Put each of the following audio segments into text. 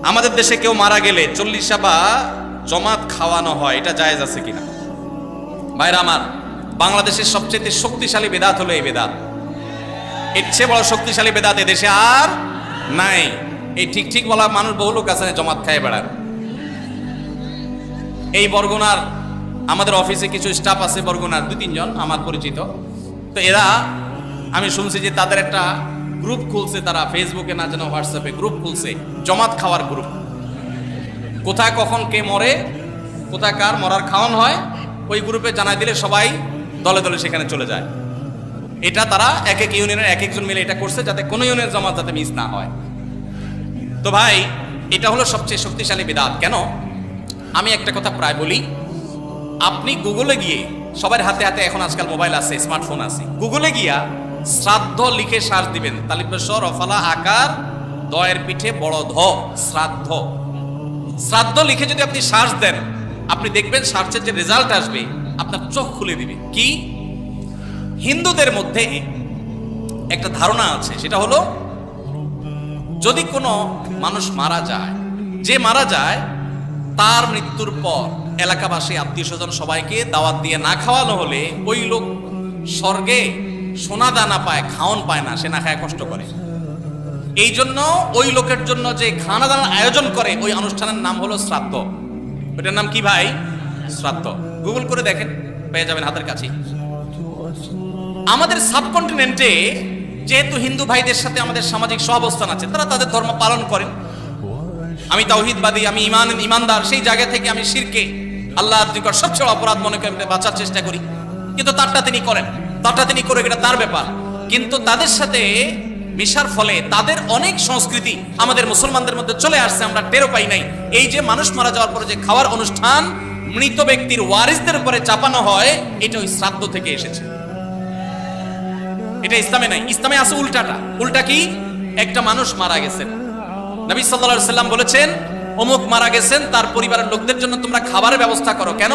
আমাদের দেশে কেউ মারা গেলে 40 বা জমাত খাওয়ানো হয়, এটা জায়েজ আছে কিনা? ভাইরা আমার, বাংলাদেশের সবচেয়ে শক্তিশালী বেদাত হলো এই বেদাত। এর চেয়ে বড় শক্তিশালী বেদাত এদেশে আর নাই। এই ঠিক ঠিক বলা মানুষ বহু লোক আছে জমাত খায় বেড়ার। এই বরগুনার আমাদের অফিসে কিছু স্টাফ আছে, বরগুনার 2-3 জন আমার পরিচিত। তো এরা, আমি শুনছি যে তাদের একটা গ্রুপ খুলছে, তারা ফেসবুকে না যেন হোয়াটসঅ্যাপে গ্রুপ খুলছে, জমাত খাওয়ার গ্রুপ। কোথায় কখন কে মরে, কোথায় কার মরার খাওয়ান হয়, ওই গ্রুপে জানাই দিলে সবাই দলে দলে সেখানে চলে যায়। এটা তারা এক এক ইউনিয়নের এক একজন মিলে এটা করছে, যাতে কোনো ইউনিয়নের জমাত যাতে মিস না হয়। তো ভাই, এটা হলো সবচেয়ে শক্তিশালী বিদআত। কেন? আমি একটা কথা প্রায় বলি, আপনি গুগলে গিয়ে, সবার হাতে হাতে এখন আজকাল মোবাইল আছে, স্মার্টফোন আছে, গুগলে গিয়া শ্রাদ্ধ লিখে সার্চ দিবেন, তালিবেশ্বর রফালা আকার দয়ের পিঠে বড় ধ, শ্রাদ্ধ। শ্রাদ্ধ লিখে যদি আপনি সার্চ দেন, আপনি দেখবেন সার্চের যে রেজাল্ট আসবে আপনার চোখ খুলে দিবে। কি? হিন্দুদের মধ্যে একটা ধারণা আছে, সেটা হলো যদি কোনো মানুষ মারা যায়, যে মারা যায় তার মৃত্যুর পর এলাকাবাসী আত্মীয় স্বজন সবাইকে দাওয়াত দিয়ে না খাওয়ানো হলে ওই লোক স্বর্গে সোনা দানা পায়, খাওন পায় না, সে না খায় কষ্ট করে। এই জন্য ওই লোকের জন্য যে খানা দানার আয়োজন করে, ওই অনুষ্ঠানের নাম হলো শ্রাদ্ধ। ওইটার নাম কি ভাই? শ্রাদ্ধ। গুগল করে দেখেন, পেয়ে যাবেন হাতের কাছে। আমাদের সাবকন্টিনেন্টে যেহেতু হিন্দু ভাইদের সাথে আমাদের সামাজিক সহাবস্থান আছে, তারা তাদের ধর্ম পালন করেন। আমি তাওহীদবাদী, আমি ইমানদার, সেই জায়গা থেকে আমি শিরকে, আল্লাহর নিকট সবচেয়ে অপরাধ মনে করে বাঁচার চেষ্টা করি। কিন্তু তারটা তিনি করেন, তারটা তিনি করে, এটা তার ব্যাপার। কিন্তু তাদের সাথে মিশার ফলে তাদের অনেক সংস্কৃতি আমাদের মুসলমানদের মধ্যে চলে আসছে, আমরা টেরও পাই নাই। এই যে মানুষ মারা যাওয়ার পরে যে খাওয়ার অনুষ্ঠান মৃত ব্যক্তির ওয়ারিসদের উপরে চাপানো হয়, এটা ওই শ্রাদ্ধ থেকে এসেছে। এটা ইসলামে নাই। ইসলামে আছে উল্টাটা। উল্টা কি? একটা মানুষ মারা গেছেন, নবী সাল্লাল্লাহু আলাইহি সাল্লাম বলেছেন অমুক মারা গেছেন, তার পরিবারের লোকদের জন্য তোমরা খাবারের ব্যবস্থা করো। কেন?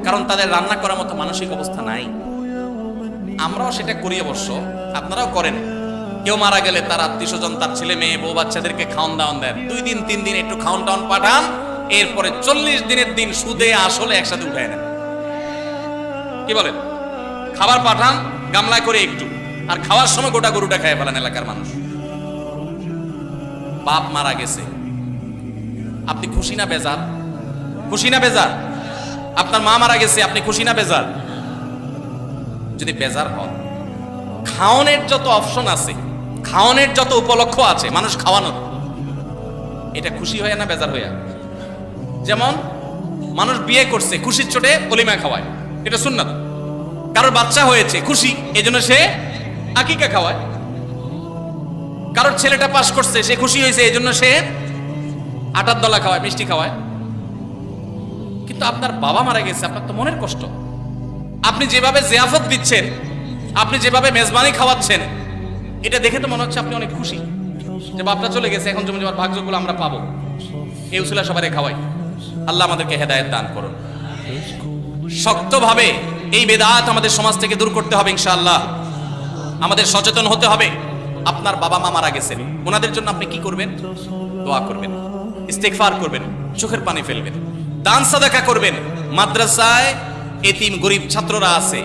কারণ তাদের রান্না করার মতো মানসিক অবস্থা নাই। আমরাও সেটা করি, অবশ্য আপনারাও করেন। কেউ মারা গেলে তার আত্মীয় স্বজন, তার ছেলে মেয়ে, বউ বাচ্চাদেরকে খাওয়ান দাওয়ান দেন, 2 দিন 3 দিন একটু খাওয়ান টাউন পাঠান, এরপরে 40 দিনের দিন সুদে আসলে একসাথে উঠায় নেন। কি বলেন? খাবার পাঠান গামলায় করে একটু, আর খাওয়ার সময় গোটা গরুটা খেয়ে ফেলেন এলাকার মানুষ। বাপ মারা গেছে, আপনি খুশি না বেজার? খুশি না বেজার? আপনার মা মারা গেছে, আপনি খুশি না বেজার? যদি বেজার হন, খাওয়ানোর যত অপশন আছে, খাওয়ানোর যত উপলক্ষ আছে মানুষ খাওয়ানোর, এটা খুশি হয়ে না বেজার হইয়া? যেমন মানুষ বিয়ে করছে, খুশির চোটে অলিমা খাওয়ায়, এটা সুন্নাত। কারোর বাচ্চা হয়েছে, খুশি, এজন্য সে আকিকা খাওয়ায়। কারোর ছেলেটা পাস করছে, সে খুশি হয়েছে, এই জন্য সে আটার দলা খাওয়ায়, মিষ্টি খাওয়ায়। কিন্তু আপনার বাবা মারা গেছে, আপনার তো মনের কষ্ট। আপনি যেভাবে জিয়াফত দিচ্ছেন, আপনি যেভাবে মেজবানি খাওয়াচ্ছেন, এটা দেখে তো মনে হচ্ছে আপনি অনেক খুশি যে বাপটা চলে গেছে, এখন জমি জমার ভাগ্যগুলো আমরা পাবো। এই উসিলা সবাই খাওয়াই। আল্লাহ আমাদেরকে হেদায়েত দান করুন। শক্তভাবে এই বেদাত আমাদের সমাজ থেকে দূর করতে হবে ইনশাআল্লাহ। আমাদের সচেতন হতে হবে। আপনার বাবা মা মারা গেছেন, ওনাদের জন্য আপনি কি করবেন? দোয়া করবেন, ইস্তেগফার করবেন, চোখের পানি ফেলবেন, দান সাদাকা করবেন। মাদ্রাসায় এতিম গরিব ছাত্ররা আছে,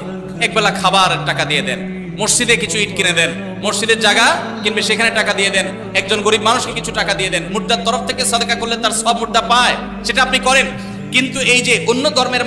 একবেলা খাবার টাকা দিয়ে দেন। মসজিদে কিছু ইট কিনে দেন, মসজিদের জায়গা কিনবে, সেখানে টাকা দিয়ে দেন। একজন গরিব মানুষকে কিছু টাকা দিয়ে দেন। মুর্দার তরফ থেকে সাদাকা করলে তার সব মুর্দা পায়, সেটা আপনি করেন। কিন্তু এই যে অন্য ধর্মের